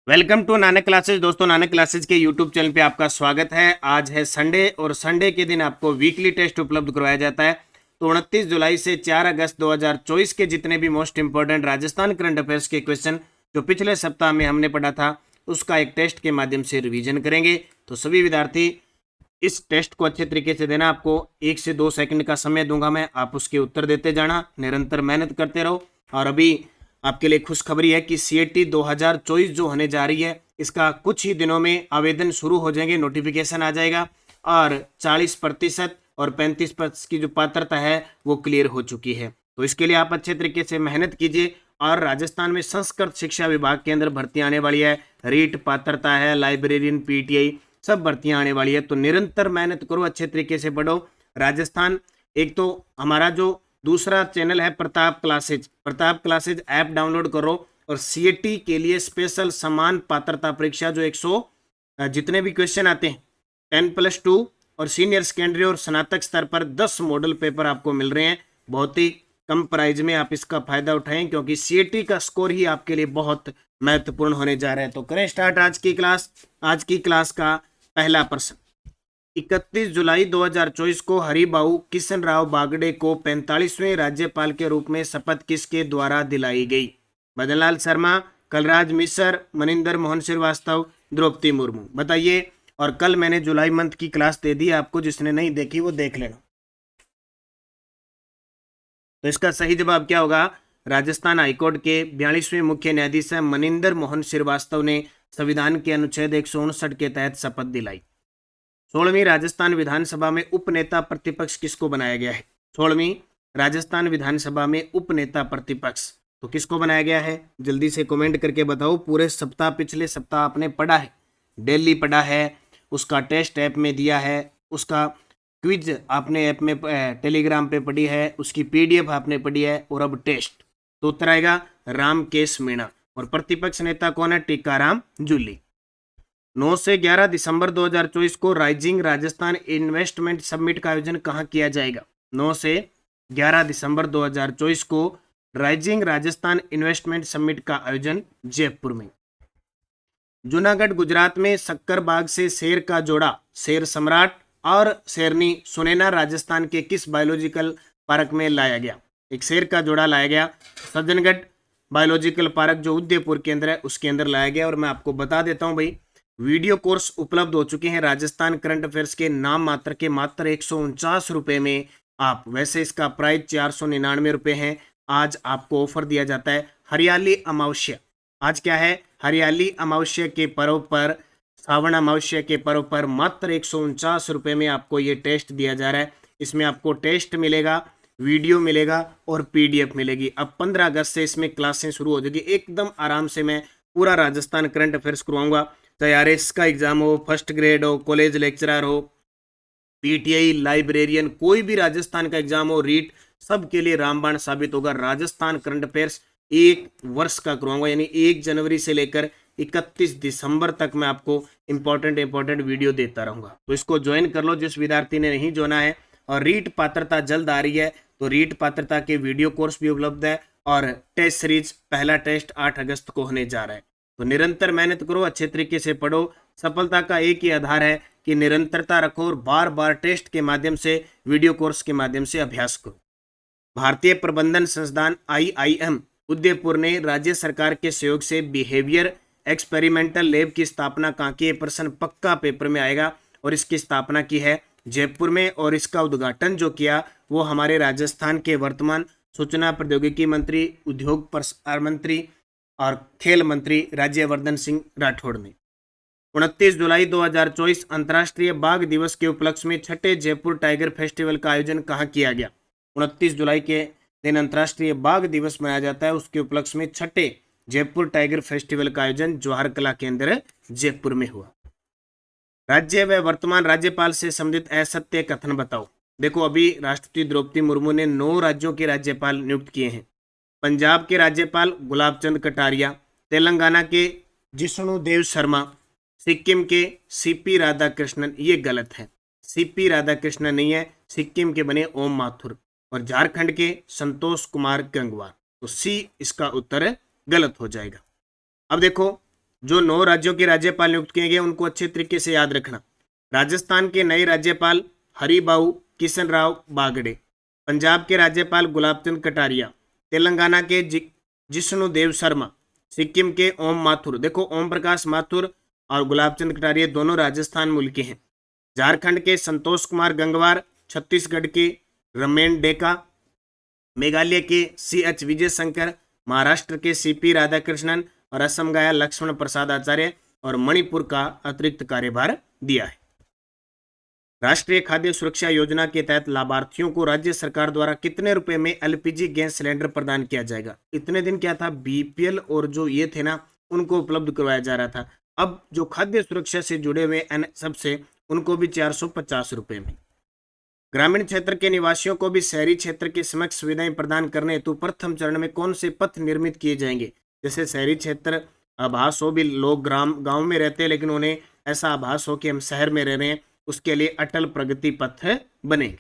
Welcome to Nanak classes. दोस्तों, Nanak classes के YouTube channel पे आपका स्वागत है। आज है संडे और संडे के दिन आपको वीकली टेस्ट उपलब्ध करवाया जाता है। तो 29 जुलाई से 4 अगस्त 2024 के जितने भी most important Rajasthan current affairs के क्वेश्चन जो पिछले सप्ताह में हमने पढ़ा था उसका एक टेस्ट के माध्यम से रिवीजन करेंगे। तो सभी विद्यार्थी इस टेस्ट को अच्छे तरीके से देना। आपको 1 से 2 सेकंड का समय दूंगा मैं, आप उसके उत्तर देते जाना, निरंतर मेहनत करते रहो। और अभी आपके लिए खुशखबरी है कि सीएटी 2024 जो होने जा रही है इसका कुछ ही दिनों में आवेदन शुरू हो जाएंगे, नोटिफिकेशन आ जाएगा और 40% और 35% की जो पात्रता है वो क्लियर हो चुकी है। तो इसके लिए आप अच्छे तरीके से मेहनत कीजिए। और राजस्थान में संस्कृत शिक्षा विभाग के अंदर भर्ती आने वाली है, रीट पात्रता है, लाइब्रेरियन, पीटीआई सब भर्तियां आने वाली है। तो निरंतर मेहनत करो, अच्छे तरीके से पढ़ो। राजस्थान एक तो हमारा जो दूसरा चैनल है प्रताप क्लासेज ऐप डाउनलोड करो और सीएटी के लिए स्पेशल समान पात्रता परीक्षा जो 100 जितने भी क्वेश्चन आते हैं 10+2 और सीनियर सेकेंडरी और स्नातक स्तर पर 10 मॉडल पेपर आपको मिल रहे हैं। बहुत ही कम प्राइस में आप इसका फायदा उठाएं क्योंकि सीएटी का स्कोर ही आपके लिए बहुत महत्वपूर्ण होने जा रहा है। तो करें स्टार्ट आज की क्लास। आज की क्लास का पहला प्रश्न, 31 जुलाई 2024 को हरिबाऊ किशन राव बागड़े को 45वें राज्यपाल के रूप में शपथ किसके द्वारा दिलाई गई? मदन लाल शर्मा, कलराज मिश्र, मनिंदर मोहन श्रीवास्तव, द्रौपदी मुर्मू। बताइए। और कल मैंने जुलाई मंथ की क्लास दे दी आपको, जिसने नहीं देखी वो देख लेना। तो इसका सही जवाब क्या होगा? राजस्थान हाईकोर्ट के 42वें मुख्य न्यायाधीश मनिंदर मोहन श्रीवास्तव ने संविधान के अनुच्छेद 159 के तहत शपथ दिलाई। 16वीं राजस्थान विधानसभा में उपनेता प्रतिपक्ष किसको बनाया गया है? 16वीं राजस्थान विधानसभा में उपनेता प्रतिपक्ष तो किसको बनाया गया है? जल्दी से कमेंट करके बताओ। पूरे सप्ताह, पिछले सप्ताह आपने पढ़ा है, डेली पढ़ा है, उसका टेस्ट ऐप में दिया है, उसका क्विज आपने ऐप में टेलीग्राम पे पढ़ी है, उसकी पीडीएफ आपने पढ़ी है और अब टेस्ट। तो उत्तर आएगा रामकेश मीणा। और प्रतिपक्ष नेता कौन है? टीकाराम जूली। 9 से 11 दिसंबर 2024 को राइजिंग राजस्थान इन्वेस्टमेंट समिट का आयोजन कहां किया जाएगा? 9 से 11 दिसंबर 2024 को राइजिंग राजस्थान इन्वेस्टमेंट समिट का आयोजन जयपुर में। जूनागढ़ गुजरात में शक्कर बाग से शेर का जोड़ा शेर सम्राट और शेरनी सुनैना राजस्थान के किस बायोलॉजिकल पार्क में लाया गया? एक शेर का जोड़ा लाया गया सज्जनगढ़ बायोलॉजिकल पार्क जो उदयपुर के अंदर है उसके अंदर लाया गया। और मैं आपको बता देता हूं भाई, वीडियो कोर्स उपलब्ध हो चुके हैं राजस्थान करंट अफेयर्स के नाम मात्र के मात्र 149 रुपए में। आप वैसे इसका प्राइस 499 रुपए है। आज आपको ऑफर दिया जाता है हरियाली अमावस्या। आज क्या है? हरियाली अमावस्या के पर्व पर, श्रावण अमावस्या के पर्व पर मात्र 149 रुपए में आपको ये टेस्ट दिया जा रहा है। इसमें आपको टेस्ट मिलेगा, वीडियो मिलेगा और पीडीएफ मिलेगी। अब 15 अगस्त से इसमें क्लासें शुरू हो जाएगी। एकदम आराम से मैं पूरा राजस्थान करंट अफेयर्स करवाऊंगा, चाहे आरएस का एग्जाम हो, फर्स्ट ग्रेड हो, कॉलेज लेक्चरर हो, पीटीआई, लाइब्रेरियन, कोई भी राजस्थान का एग्जाम हो, रीट, सबके लिए रामबाण साबित होगा। राजस्थान करंट अफेयर्स 1 वर्ष का करवाऊंगा, यानी 1 जनवरी से लेकर 31 दिसंबर तक मैं आपको इंपॉर्टेंट वीडियो देता रहूंगा। तो इसको ज्वाइन कर लो जिस विद्यार्थी ने नहीं जोना है। और रीट पात्रता जल्द आ रही है, तो रीट पात्रता के वीडियो कोर्स भी उपलब्ध है और टेस्ट सीरीज पहला टेस्ट 8 अगस्त को होने जा रहा है। तो निरंतर मेहनत करो, अच्छे तरीके से पढ़ो। सफलता का एक ही आधार है कि निरंतरता रखो और बार बार टेस्ट के माध्यम से, वीडियो कोर्स के माध्यम से अभ्यास करो। भारतीय प्रबंधन संस्थान IIM उदयपुर ने राज्य सरकार के सहयोग से बिहेवियर एक्सपेरिमेंटल लैब की स्थापना कहाँ की? प्रश्न पक्का पेपर में आएगा। और इसकी स्थापना की है जयपुर में और इसका उद्घाटन जो किया वो हमारे राजस्थान के वर्तमान सूचना प्रौद्योगिकी मंत्री, उद्योग प्रसार मंत्री और खेल मंत्री राज्यवर्धन सिंह राठौड़ ने। 29 जुलाई 2024 अंतर्राष्ट्रीय बाघ दिवस के उपलक्ष्य में 6ठे जयपुर टाइगर फेस्टिवल का आयोजन कहाँ किया गया? 29 जुलाई के दिन अंतर्राष्ट्रीय बाघ दिवस मनाया जाता है, उसके उपलक्ष्य में 6ठे जयपुर टाइगर फेस्टिवल का आयोजन जवाहर कला केंद्र जयपुर में हुआ। राज्य व वर्तमान राज्यपाल से संबंधित असत्य कथन बताओ। देखो, अभी राष्ट्रपति द्रौपदी मुर्मू ने 9 राज्यों के राज्यपाल नियुक्त किए हैं। पंजाब के राज्यपाल गुलाब चंद कटारिया, तेलंगाना के जिष्णुदेव शर्मा, सिक्किम के सीपी राधाकृष्णन। ये गलत है, सीपी राधाकृष्णन नहीं है, सिक्किम के बने ओम माथुर। और झारखंड के संतोष कुमार गंगवार। तो सी इसका उत्तर गलत हो जाएगा। अब देखो, जो 9 राज्यों के राज्यपाल नियुक्त किए गए उनको अच्छे तरीके से याद रखना। राजस्थान के नए राज्यपाल हरिबाऊ किशन राव बागड़े, पंजाब के राज्यपाल गुलाबचंद कटारिया, तेलंगाना के जिष्णुदेव शर्मा, सिक्किम के ओम माथुर, देखो ओम प्रकाश माथुर और गुलाबचंद कटारिया दोनों राजस्थान मूल के हैं। झारखंड के संतोष कुमार गंगवार, छत्तीसगढ़ के रमेन डेका, मेघालय के CH विजय शंकर, महाराष्ट्र के CP राधाकृष्णन और असम गया लक्ष्मण प्रसाद आचार्य और मणिपुर का अतिरिक्त कार्यभार दिया है। राष्ट्रीय खाद्य सुरक्षा योजना के तहत लाभार्थियों को राज्य सरकार द्वारा कितने रुपए में LPG गैस सिलेंडर प्रदान किया जाएगा? इतने दिन क्या था, BPL और जो ये थे ना उनको उपलब्ध करवाया जा रहा था। अब जो खाद्य सुरक्षा से जुड़े हुए सबसे उनको भी 450 रुपए में। ग्रामीण क्षेत्र के निवासियों को भी शहरी क्षेत्र के समक्ष सुविधाएं प्रदान करने हेतु प्रथम चरण में कौन से पथ निर्मित किए जाएंगे? जैसे शहरी क्षेत्र आभास हो, भी लोग गांव में रहते हैं लेकिन उन्हें ऐसा आभास हो कि हम शहर में रह रहे हैं, उसके लिए अटल प्रगति पथ बनेंगे।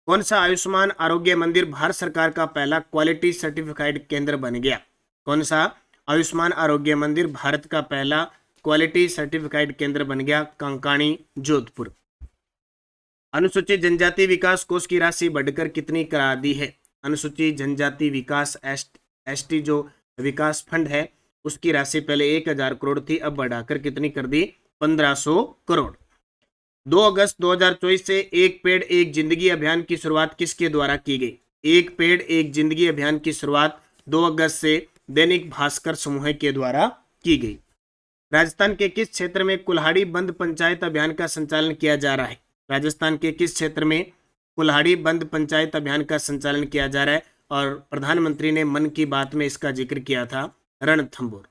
कौन सा आयुष्मान आरोग्य मंदिर भारत सरकार का पहला क्वालिटी सर्टिफाइड केंद्र बन गया? कौन सा आयुष्मान आरोग्य मंदिर भारत का पहला क्वालिटी सर्टिफाइड केंद्र बन गया? कंकाणी, जोधपुर। अनुसूचित जनजाति विकास कोष की राशि बढ़कर कितनी करा दी है? अनुसूचित जनजाति विकास ST जो विकास फंड है उसकी राशि पहले 1000 करोड़ थी, अब बढ़ाकर कितनी कर दी? 1500 करोड़। 2 अगस्त 2024 से एक पेड़ एक जिंदगी अभियान की शुरुआत किसके द्वारा की गई? एक पेड़ एक जिंदगी अभियान की शुरुआत 2 अगस्त से दैनिक भास्कर समूह के द्वारा की गई। राजस्थान के किस क्षेत्र में कुल्हाड़ी बंद पंचायत अभियान का संचालन किया जा रहा है? राजस्थान के किस क्षेत्र में कुल्हाड़ी बंद पंचायत अभियान का संचालन किया जा रहा है? और प्रधानमंत्री ने मन की बात में इसका जिक्र किया था, रणथंभौर।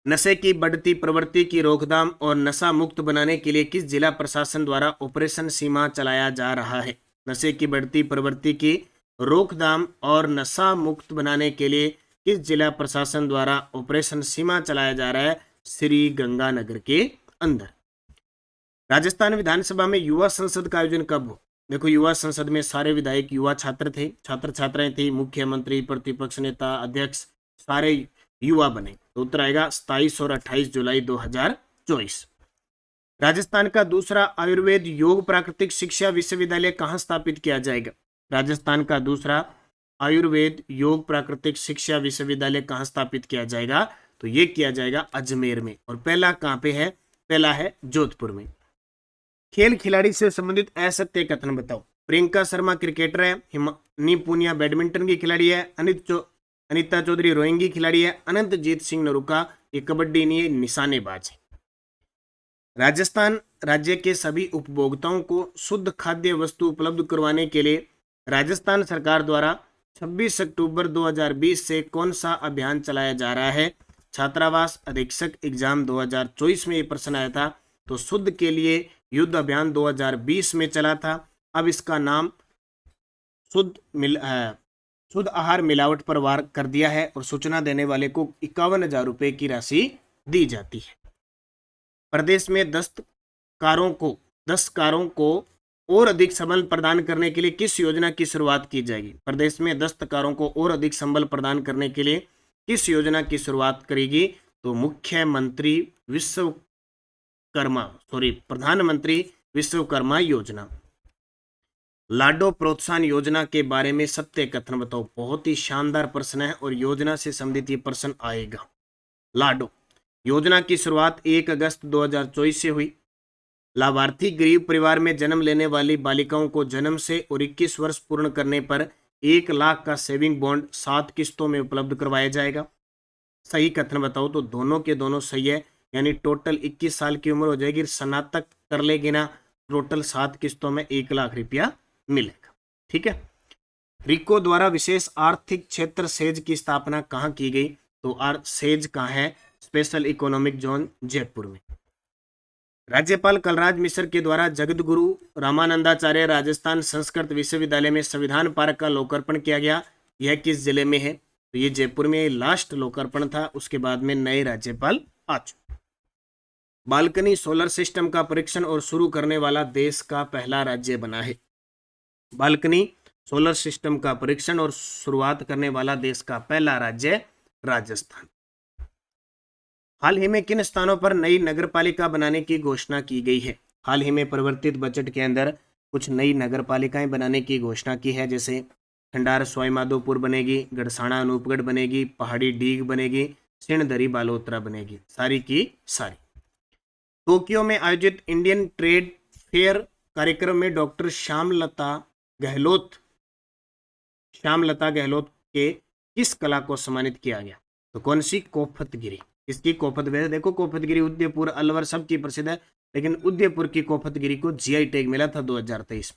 नशे की बढ़ती प्रवृत्ति की रोकथाम और नशा मुक्त बनाने के लिए किस जिला प्रशासन द्वारा ऑपरेशन सीमा चलाया जा रहा है? नशे की बढ़ती प्रवृत्ति की रोकथाम और नशा मुक्त बनाने के लिए किस जिला प्रशासन द्वारा ऑपरेशन सीमा चलाया जा रहा है? श्री गंगानगर के अंदर। राजस्थान विधानसभा में युवा संसद का आयोजन कब हो? देखो युवा संसद में सारे विधायक युवा छात्र थे, छात्र छात्राएं थी, मुख्यमंत्री, प्रतिपक्ष नेता, अध्यक्ष सारे युवा बने। तो उत्तर आएगा 27 और 28 जुलाई 2024। राजस्थान का दूसरा आयुर्वेद योग प्राकृतिक शिक्षा विश्वविद्यालय कहाँ स्थापित किया जाएगा? राजस्थान का दूसरा आयुर्वेद योग प्राकृतिक शिक्षा विश्वविद्यालय कहाँ स्थापित किया जाएगा? तो ये किया जाएगा अजमेर में। और पहला कहाँ पे है? पहला है जोधपुर में। खेल खिलाड़ी से संबंधित असत्य कथन बताओ। प्रियंका शर्मा क्रिकेटर है, हिमानी पूनिया बैडमिंटन की खिलाड़ी है, अनिता चौधरी रोइंग की खिलाड़ी है, अनंतजीत सिंह नरूका ये कबड्डी नहीं निशानेबाज है। राजस्थान राज्य के सभी उपभोक्ताओं को शुद्ध खाद्य वस्तु उपलब्ध करवाने के लिए राजस्थान सरकार द्वारा 26 अक्टूबर 2020 से कौन सा अभियान चलाया जा रहा है? छात्रावास अधीक्षक एग्जाम 2024 में ये प्रश्न आया था। तो शुद्ध के लिए युद्ध अभियान 2020 में चला था। अब इसका नाम शुद्ध आहार मिलावट पर वार कर दिया है और सूचना देने वाले को 51,000 रुपए की राशि दी जाती है। प्रदेश में दस्तकारों को और अधिक संबल प्रदान करने के लिए किस योजना की शुरुआत की जाएगी? प्रदेश में दस्तकारों को और अधिक संबल प्रदान करने के लिए किस योजना की शुरुआत करेगी? तो प्रधानमंत्री विश्वकर्मा योजना। लाडो प्रोत्साहन योजना के बारे में सत्य कथन बताओ। बहुत ही शानदार प्रश्न है और योजना से संबंधित ये प्रश्न आएगा। लाडो योजना की शुरुआत 1 अगस्त 2024 से हुई। लाभार्थी गरीब परिवार में जन्म लेने वाली बालिकाओं को जन्म से और 21 वर्ष पूर्ण करने पर 1 लाख का सेविंग बॉन्ड 7 किस्तों में उपलब्ध करवाया जाएगा। सही कथन बताओ। तो दोनों के दोनों सही है, यानी टोटल 21 साल की उम्र हो जाएगी, स्नातक कर लेगी ना, टोटल 7 किस्तों में 1 लाख रुपया मिलेगा। ठीक है। रिको द्वारा विशेष आर्थिक क्षेत्र सेज की स्थापना कहाँ की गई? तो सेज कहाँ है? स्पेशल इकोनॉमिक जोन जयपुर में। राज्यपाल कलराज मिश्र के द्वारा जगत गुरु रामानंदाचार्य राजस्थान संस्कृत विश्वविद्यालय में संविधान पार्क का लोकार्पण किया गया। यह किस जिले में है? तो ये जयपुर में लास्ट लोकार्पण था, उसके बाद में नए राज्यपाल आ चुके। बालकनी सोलर सिस्टम का परीक्षण और शुरू करने वाला देश का पहला राज्य बना है। बालकनी सोलर सिस्टम का परीक्षण और शुरुआत करने वाला देश का पहला राज्य राजस्थान। हाल ही में किन स्थानों पर नई नगरपालिका बनाने की घोषणा की गई है? हाल ही में परिवर्तित बजट के अंदर कुछ नई नगरपालिकाएं बनाने की घोषणा की है, जैसे खंडार सवाईमाधोपुर बनेगी, गड़साना अनूपगढ़ बनेगी, पहाड़ी डीग बनेगी, सिणधरी बालोतरा बनेगी, सारी की सारी। टोक्यो में आयोजित इंडियन ट्रेड फेयर कार्यक्रम में डॉक्टर श्यामलता गहलोत के किस कला को सम्मानित किया गया? तो कौन सी? कोफतगिरी। इसकी कोफत, देखो कोफतगिरी उदयपुर अलवर सबकी प्रसिद्ध है, लेकिन उदयपुर की कोफतगिरी को जीआई टैग मिला था 2023 में।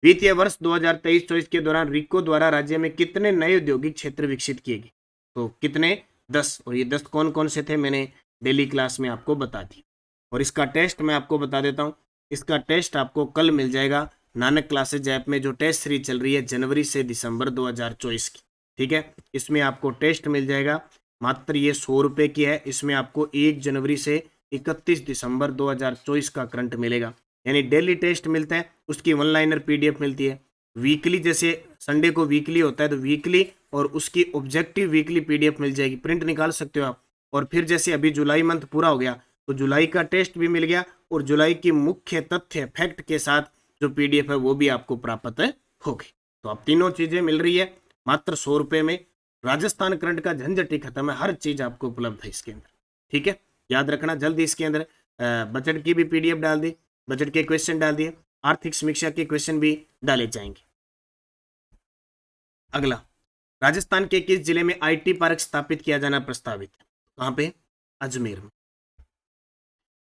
वित्तीय वर्ष 2023-24 के दौरान रिको द्वारा राज्य में कितने नए औद्योगिक क्षेत्र विकसित किए गए? तो कितने? 10। और ये 10 कौन कौन से थे मैंने डेली क्लास में आपको बता दी। और इसका टेस्ट मैं आपको बता देता हूँ, इसका टेस्ट आपको कल मिल जाएगा नानक क्लासेज ऐप में, जो टेस्ट सीरीज चल रही है जनवरी से दिसंबर 2024 की। ठीक है, इसमें आपको टेस्ट मिल जाएगा, मात्र ये 100 रुपये की है। इसमें आपको 1 जनवरी से 31 दिसंबर 2024 का करंट मिलेगा, यानी डेली टेस्ट मिलता है, उसकी वन लाइनर पीडीएफ मिलती है। वीकली, जैसे संडे को वीकली होता है तो वीकली और उसकी ऑब्जेक्टिव वीकली पीडीएफ मिल जाएगी, प्रिंट निकाल सकते हो आप। और फिर जैसे अभी जुलाई मंथ पूरा हो गया तो जुलाई का टेस्ट भी मिल गया, और जुलाई की मुख्य तथ्य फैक्ट के साथ जो पीडीएफ है वो भी आपको प्राप्त हो गई। तो अब तीनों चीजें मिल रही है मात्र 100 रुपये में। राजस्थान करंट का झंझट ही खत्म है, हर चीज आपको उपलब्ध है इसके अंदर। ठीक है, याद रखना, जल्दी इसके अंदर बजट की भी पीडीएफ डाल दी, बजट के क्वेश्चन डाल दिए, आर्थिक समीक्षा के क्वेश्चन भी डाले जाएंगे। अगला, राजस्थान के किस जिले में आईटी पार्क स्थापित किया जाना प्रस्तावित है? कहां पे? अजमेर में।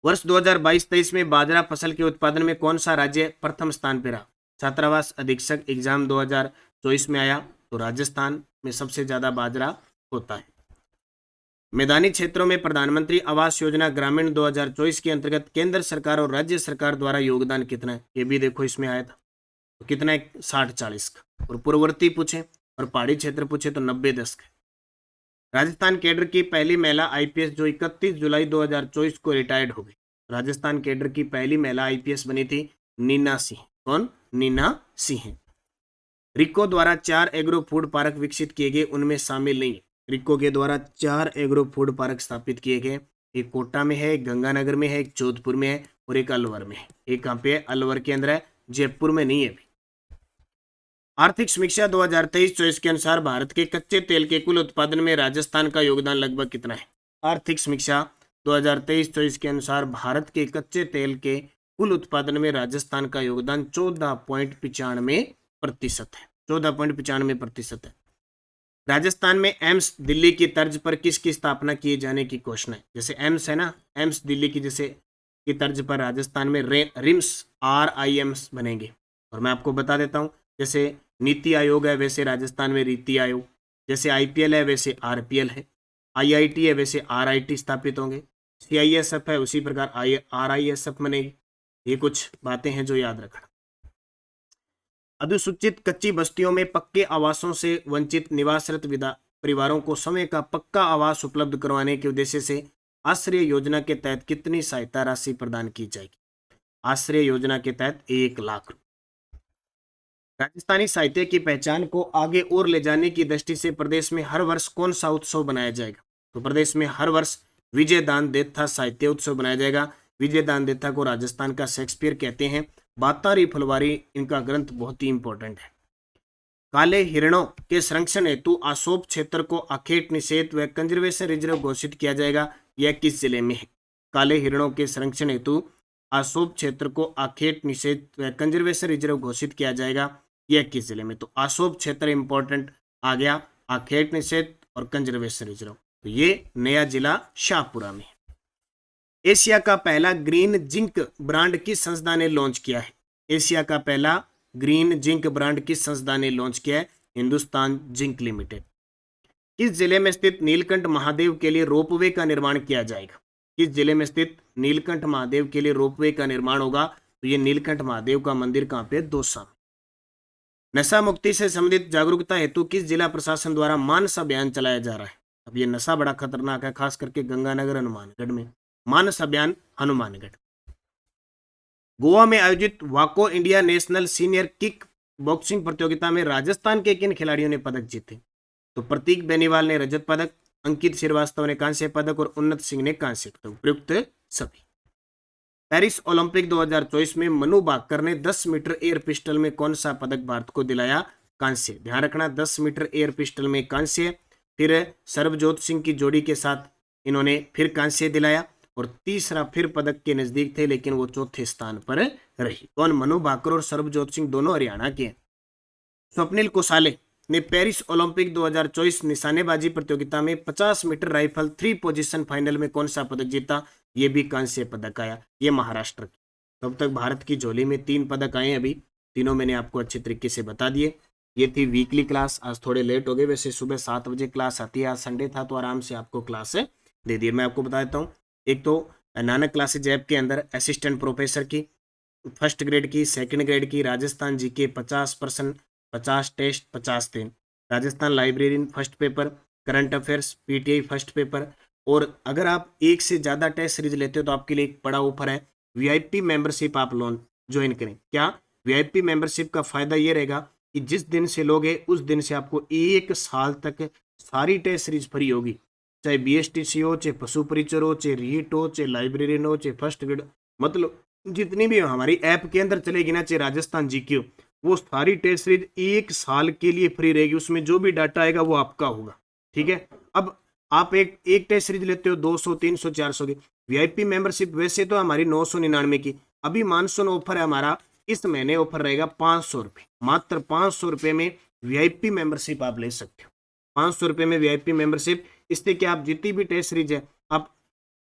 वर्ष 2022-23 में बाजरा फसल के उत्पादन में कौन सा राज्य प्रथम स्थान पर रहा? छात्रावास अधीक्षक एग्जाम 2024 में आया तो राजस्थान में सबसे ज्यादा बाजरा होता है। मैदानी क्षेत्रों में प्रधानमंत्री आवास योजना ग्रामीण 2024 के अंतर्गत केंद्र सरकार और राज्य सरकार द्वारा योगदान कितना है? ये भी देखो इसमें आया था, तो कितना है? 60-40 का। और पूर्ववर्ती पूछे और पहाड़ी क्षेत्र पूछे तो 90-10 का। राजस्थान कैडर की पहली महिला आईपीएस जो 31 जुलाई 2024 को रिटायर्ड हो गई। राजस्थान कैडर की पहली महिला आईपीएस बनी थी नीना सिंह। कौन? नीना सिंह। रिको द्वारा 4 एग्रो फूड पार्क विकसित किए गए, उनमें शामिल नहीं। रिको के द्वारा 4 एग्रो फूड पार्क स्थापित किए गए, एक कोटा में है, एक गंगानगर में है, एक जोधपुर में है और एक अलवर में है। एक कहाँ पे है? अलवर के अंदर है, जयपुर में नहीं है अभी। आर्थिक समीक्षा 2023-24 के अनुसार भारत के कच्चे तेल के कुल उत्पादन में राजस्थान का योगदान लगभग कितना है? आर्थिक समीक्षा 2023-24 के अनुसार भारत के कच्चे तेल के कुल उत्पादन में राजस्थान का योगदान 14.95% है। 14.95% है। राजस्थान में एम्स दिल्ली की तर्ज पर किसकी स्थापना किए जाने की घोषणा है? जैसे एम्स है ना, एम्स दिल्ली की जैसे की तर्ज पर राजस्थान में रिम्स RIMS बनेंगे। और मैं आपको बता देता हूं, जैसे नीति आयोग है वैसे राजस्थान में रीति आयोग, जैसे IPL है वैसे RPL है, IIT है वैसे RIT स्थापित होंगे, CISF है उसी प्रकार RISF बनेगी। ये कुछ बातें हैं जो याद रखना। अनुसूचित कच्ची बस्तियों में पक्के आवासों से वंचित निवासरत परिवारों को समय का पक्का आवास उपलब्ध करवाने के उद्देश्य से आश्रय योजना के तहत कितनी सहायता राशि प्रदान की जाएगी? आश्रय योजना के तहत 1 लाख रुपए। राजस्थानी साहित्य की पहचान को आगे और ले जाने की दृष्टि से प्रदेश में हर वर्ष कौन सा उत्सव बनाया जाएगा? तो प्रदेश में हर वर्ष विजयदान देथा साहित्य उत्सव बनाया जाएगा। विजयदान देथा को राजस्थान का शेक्सपियर कहते हैं। बातारी फुलवारी इनका ग्रंथ बहुत ही इंपॉर्टेंट है। काले हिरणों के संरक्षण हेतु आसोप क्षेत्र को आखेट निषेध व कंजर्वेशन रिजर्व घोषित किया जाएगा। यह किस जिले में है? काले हिरणों के संरक्षण हेतु आसोप क्षेत्र को आखेट निषेध व कंजर्वेशन रिजर्व घोषित किया जाएगा। यह किस जिले में? तो आसोप क्षेत्र इंपॉर्टेंट आ गया, आखेट निषेध और कंजर्वेशन रिजर्व, तो ये नया जिला शाहपुरा में है। एशिया का पहला ग्रीन जिंक ब्रांड किस संस्था ने लॉन्च किया है? एशिया का पहला ग्रीन जिंक ब्रांड किस संस्था ने लॉन्च किया है? Hindustan zinc limited. किस जिले में स्थित नीलकंठ महादेव के लिए रोपवे का निर्माण किया जाएगा? किस जिले में स्थित नीलकंठ महादेव के लिए रोपवे का निर्माण होगा? तो ये नीलकंठ महादेव का मंदिर कहाँ पे? दौसा में। नशा मुक्ति से संबंधित जागरूकता हेतु किस जिला प्रशासन द्वारा मानस अभियान चलाया जा रहा है? अब ये नशा बड़ा खतरनाक है, खास करके गंगानगर हनुमानगढ़ में। मानस अभियान हनुमानगढ़। गोवा में आयोजित वाको India national senior kick boxing प्रतियोगिता में राजस्थान के किन खिलाड़ियों ने पदक जीते? तो प्रतीक बेनीवाल ने रजत पदक, अंकित श्रीवास्तव ने कांस्य पदक और उन्नत सिंह ने कांस्य पदक, उपयुक्त सभी। पेरिस ओलंपिक 2024 में मनु भाकर ने 10 मीटर एयर पिस्टल में कौन सा पदक भारत को दिलाया? कांस्य। ध्यान रखना 10 मीटर एयर पिस्टल में कांस्य। फिर सरबजोत सिंह की जोड़ी के साथ इन्होंने फिर कांस्य दिलाया और तीसरा फिर पदक के नजदीक थे लेकिन वो चौथे स्थान पर रही। कौन? मनु भाकर और सरबजोत सिंह दोनों हरियाणा के हैं। स्वप्निल कुसाले ने पेरिस ओलंपिक 2024 निशानेबाजी प्रतियोगिता में 50 मीटर राइफल 3 पोजीशन फाइनल में कौन सा पदक जीता? ये भी कांस्य पदक आया, ये महाराष्ट्र की। तब तक भारत की झोली में 3 पदक आए, अभी तीनों मैंने आपको अच्छे तरीके से बता दिए। ये थी वीकली क्लास, आज थोड़े लेट हो गए, वैसे सुबह 7 बजे क्लास आती है, आज संडे था तो आराम से आपको क्लास दे दी। मैं आपको बता देता हूँ, एक तो नानक क्लासेज ऐप के अंदर असिस्टेंट प्रोफेसर की फर्स्ट ग्रेड की, सेकंड ग्रेड की, राजस्थान जीके 50%, 50 टेस्ट 50 दिन, Rajasthan librarian first paper, current affairs, PTI first paper. और अगर आप एक से ज़्यादा टेस्ट सीरीज लेते हो तो आपके लिए एक बड़ा ऑफर है, वीआईपी मेंबरशिप आप लोन ज्वाइन करें। क्या? वीआईपी मेंबरशिप का फायदा ये रहेगा कि जिस दिन से लोगे उस दिन से आपको 1 साल तक सारी टेस्ट सीरीज फ्री होगी, चाहे बीएसटीसी हो, चाहे पशु परिचर हो, चाहे रीट हो, चाहे लाइब्रेरियन हो, चाहे फर्स्ट ग्रेड, मतलब जितनी भी हमारी ऐप के अंदर चलेगी ना, चाहे राजस्थान जीके हो, वो सारी टेस्ट सीरीज 1 साल के लिए फ्री रहेगी। उसमें जो भी डाटा आएगा वो आपका होगा, ठीक है। अब आप एक टेस्ट सीरीज लेते हो 200, 300, 400 की, वीआईपी मेंबरशिप वैसे तो हमारी 999 की, अभी मानसून ऑफर है हमारा, इस महीने ऑफर रहेगा 500 रुपये, मात्र 500 रुपये में वीआईपी मेंबरशिप आप ले सकते हो। 500 रुपये में वीआईपी मेंबरशिप, इससे क्या आप जितनी भी टेस्ट सीरीज है, आप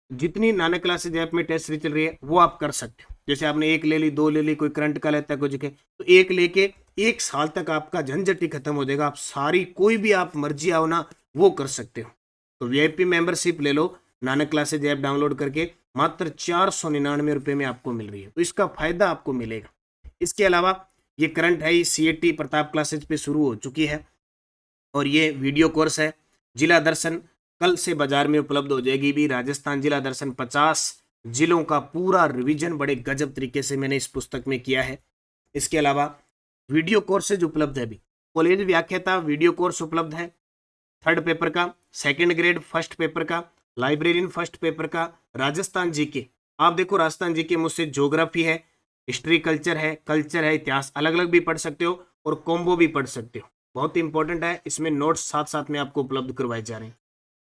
जितनी नानक क्लासेज ऐप में टेस्ट सीरीज चल रही है वो आप कर सकते हो। जैसे आपने एक ले ली, 2 ले ली, कोई करंट का लेता है, कोई जीके, तो एक लेके 1 साल तक आपका झंझट ही खत्म हो जाएगा। आप सारी कोई भी आप मर्जी आओ ना वो कर सकते हो। तो वीआईपी मेंबरशिप ले लो, नानक क्लासेज ऐप डाउनलोड करके, मात्र 499 रुपये में आपको मिल रही है, तो इसका फायदा आपको मिलेगा। इसके अलावा ये करंट है, सीएटी प्रताप क्लासेज पे शुरू हो चुकी है और ये वीडियो कोर्स है। जिला दर्शन कल से बाजार में उपलब्ध हो जाएगी भी, राजस्थान जिला दर्शन 50 जिलों का पूरा रिवीजन बड़े गजब तरीके से मैंने इस पुस्तक में किया है। इसके अलावा वीडियो कोर्सेज उपलब्ध है भी, कॉलेज व्याख्याता वीडियो कोर्स उपलब्ध है, 3rd पेपर का, 2nd ग्रेड फर्स्ट पेपर का, लाइब्रेरियन फर्स्ट पेपर का, राजस्थान जीके। आप देखो राजस्थान जीके मुझसे ज्योग्राफी है, हिस्ट्री कल्चर है, इतिहास अलग अलग भी पढ़ सकते हो और कॉम्बो भी पढ़ सकते हो, बहुत इंपॉर्टेंट है। इसमें नोट्स साथ साथ में आपको उपलब्ध करवाए जा रहे हैं।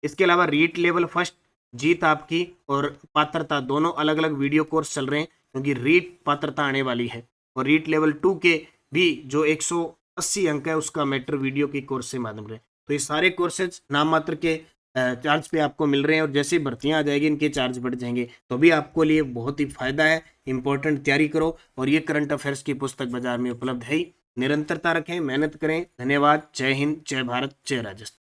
इसके अलावा रीट लेवल फर्स्ट, जीत आपकी और पात्रता दोनों अलग अलग वीडियो कोर्स चल रहे हैं, क्योंकि रीट पात्रता आने वाली है और रीट लेवल 2 के भी जो 180 अंक है उसका मैटर वीडियो के कोर्स से माध्यम रहे। तो ये सारे कोर्सेज नाम मात्र के चार्ज पे आपको मिल रहे हैं और जैसे भर्तियां आ जाएगी इनके चार्ज बढ़ जाएंगे, तो भी आपको लिए बहुत ही फायदा है। इंपॉर्टेंट तैयारी करो और ये करंट अफेयर्स की पुस्तक बाजार में उपलब्ध है ही। निरंतरता रखें, मेहनत करें। धन्यवाद। जय हिंद, जय भारत, जय राजस्थान।